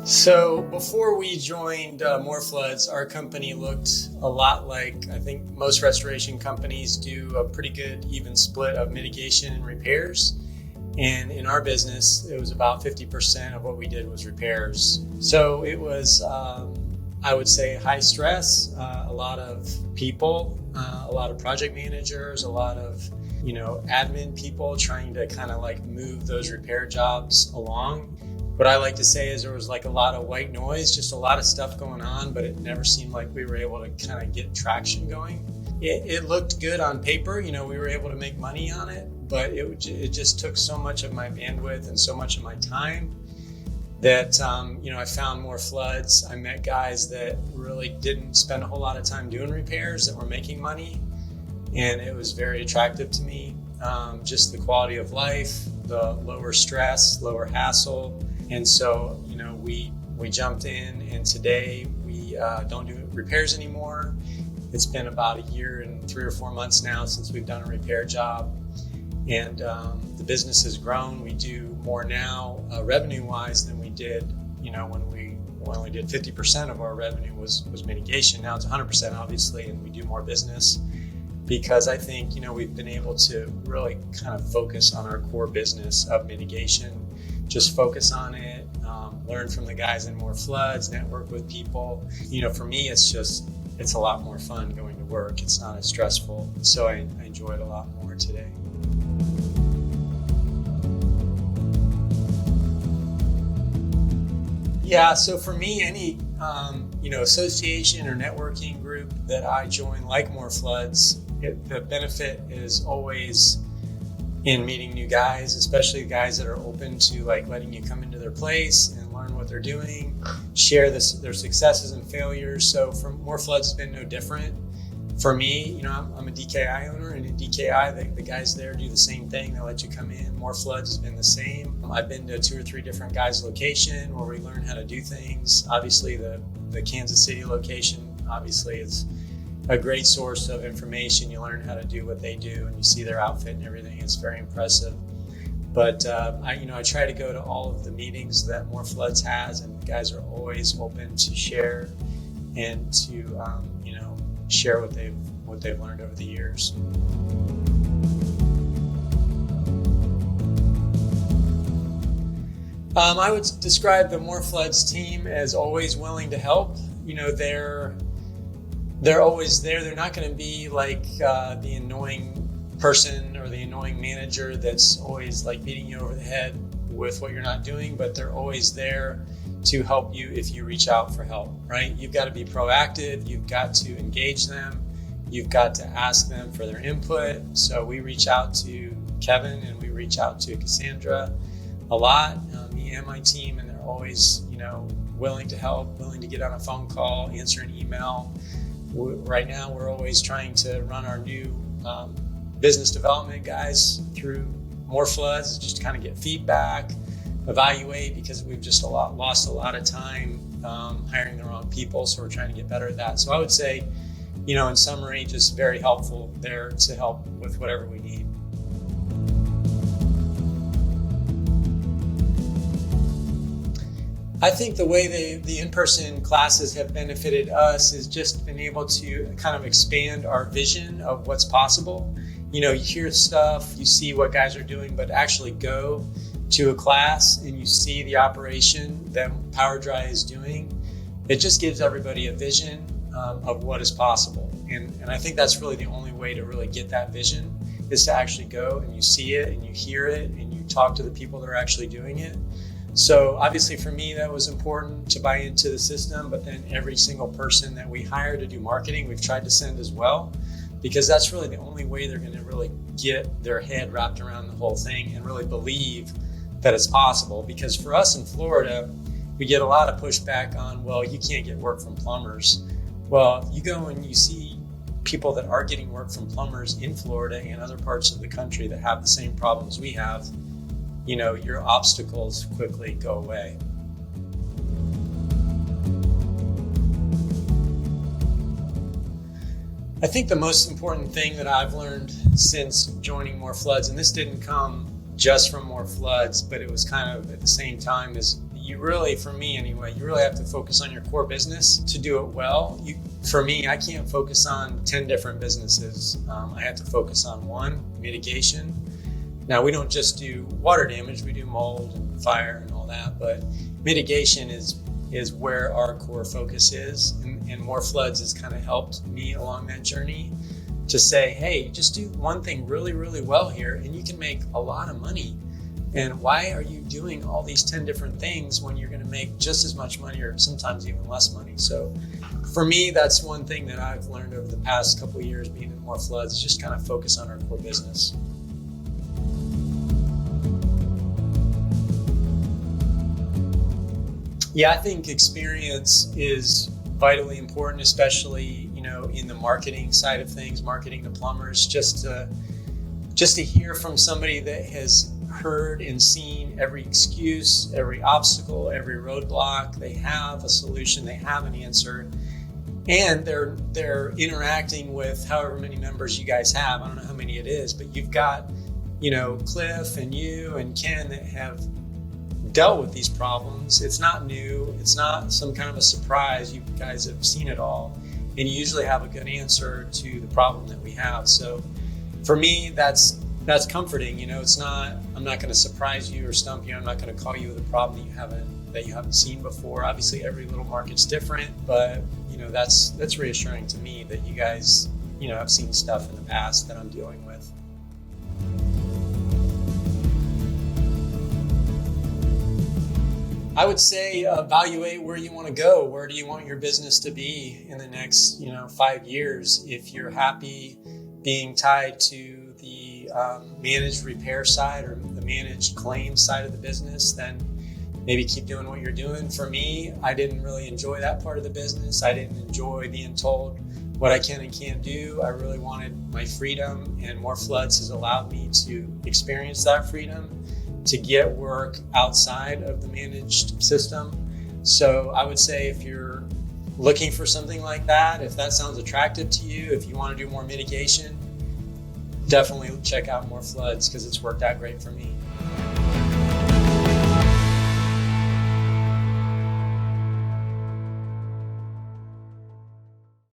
So before we joined More Floods, our company looked a lot like I think most restoration companies do, a pretty good even split of mitigation and repairs. And in our business, it was about 50% of what we did was repairs. So it was, I would say, high stress, a lot of people, a lot of project managers, a lot of admin people trying to kind of like move those repair jobs along. What I like to say is there was like a lot of white noise, just a lot of stuff going on, but it never seemed like we were able to kind of get traction going. It looked good on paper, we were able to make money on it, but it just took so much of my bandwidth and so much of my time that, I found More Floods. I met guys that really didn't spend a whole lot of time doing repairs that were making money. And it was very attractive to me. Just the quality of life, the lower stress, lower hassle. And so, we jumped in, and today we don't do repairs anymore. It's been about a year and 3 or 4 months now since we've done a repair job. And the business has grown. We do more now revenue-wise than we did, when we only did 50% of our revenue was mitigation. Now it's 100%, obviously, and we do more business because I think, we've been able to really kind of focus on our core business of mitigation, just focus on it, learn from the guys in More Floods, network with people. For me, it's a lot more fun going to work. It's not as stressful. So I enjoy it a lot more today. Yeah, so for me, any association or networking group that I join, like More Floods, the benefit is always in meeting new guys, especially guys that are open to like letting you come into their place and learn what they're doing, share their successes and failures. So for More Floods has been no different. For me, I'm a DKI owner, and in DKI, the guys there do the same thing. They let you come in. More Floods has been the same. I've been to 2 or 3 different guys' location where we learn how to do things. Obviously, the Kansas City location, obviously, is a great source of information. You learn how to do what they do, and you see their outfit and everything. It's very impressive. But I try to go to all of the meetings that More Floods has, and the guys are always open to share and to share what they've learned over the years. I would describe the More Floods team as always willing to help. They're always there. They're not going to be like the annoying person or the annoying manager that's always like beating you over the head with what you're not doing, but they're always there to help you if you reach out for help, right? You've got to be proactive. You've got to engage them. You've got to ask them for their input. So we reach out to Kevin and we reach out to Cassandra a lot, me and my team, and they're always, willing to help, willing to get on a phone call, answer an email. Right now, we're always trying to run our new business development guys through More Floods, just to kind of get feedback, evaluate, because we've just lost a lot of time hiring the wrong people. So we're trying to get better at that. So I would say, in summary, just very helpful there to help with whatever we need. I think the way the in-person classes have benefited us is just been able to kind of expand our vision of what's possible. You hear stuff, you see what guys are doing, but actually go to a class and you see the operation that PowerDry is doing, it just gives everybody a vision of what is possible. And I think that's really the only way to really get that vision is to actually go and you see it and you hear it and you talk to the people that are actually doing it. So obviously for me, that was important to buy into the system, but then every single person that we hire to do marketing, we've tried to send as well, because that's really the only way they're going to really get their head wrapped around the whole thing and really believe that it's possible. Because for us in Florida, we get a lot of pushback on, well, you can't get work from plumbers. Well, you go and you see people that are getting work from plumbers in Florida and other parts of the country that have the same problems we have, your obstacles quickly go away. I think the most important thing that I've learned since joining More Floods, and this didn't come just from More Floods, but it was kind of at the same time as you really, for me anyway, you really have to focus on your core business to do it well. For me, I can't focus on 10 different businesses. I have to focus on one, mitigation. Now, we don't just do water damage, we do mold and fire and all that, but mitigation is where our core focus is. And More Floods has kind of helped me along that journey to say, hey, just do one thing really, really well here and you can make a lot of money. And why are you doing all these 10 different things when you're going to make just as much money or sometimes even less money? So for me, that's one thing that I've learned over the past couple of years being in More Floods, is just kind of focus on our core business. Yeah, I think experience is vitally important, especially, in the marketing side of things, marketing to plumbers, just to hear from somebody that has heard and seen every excuse, every obstacle, every roadblock. They have a solution, they have an answer, and they're interacting with however many members you guys have. I don't know how many it is, but you've got, Cliff and you and Ken that have dealt with these problems. It's not new. It's not some kind of a surprise. You guys have seen it all, and you usually have a good answer to the problem that we have. So for me, that's comforting. It's not, I'm not going to surprise you or stump you. I'm not going to call you with a problem that you haven't seen before. Obviously, every little market's different, but that's reassuring to me that you guys, have seen stuff in the past that I'm dealing with. I would say evaluate where you want to go. Where do you want your business to be in the next, 5 years? If you're happy being tied to the managed repair side or the managed claim side of the business, then maybe keep doing what you're doing. For me, I didn't really enjoy that part of the business. I didn't enjoy being told what I can and can't do. I really wanted my freedom, and More Floods has allowed me to experience that freedom, to get work outside of the managed system. So I would say if you're looking for something like that, if that sounds attractive to you, if you want to do more mitigation, definitely check out More Floods because it's worked out great for me.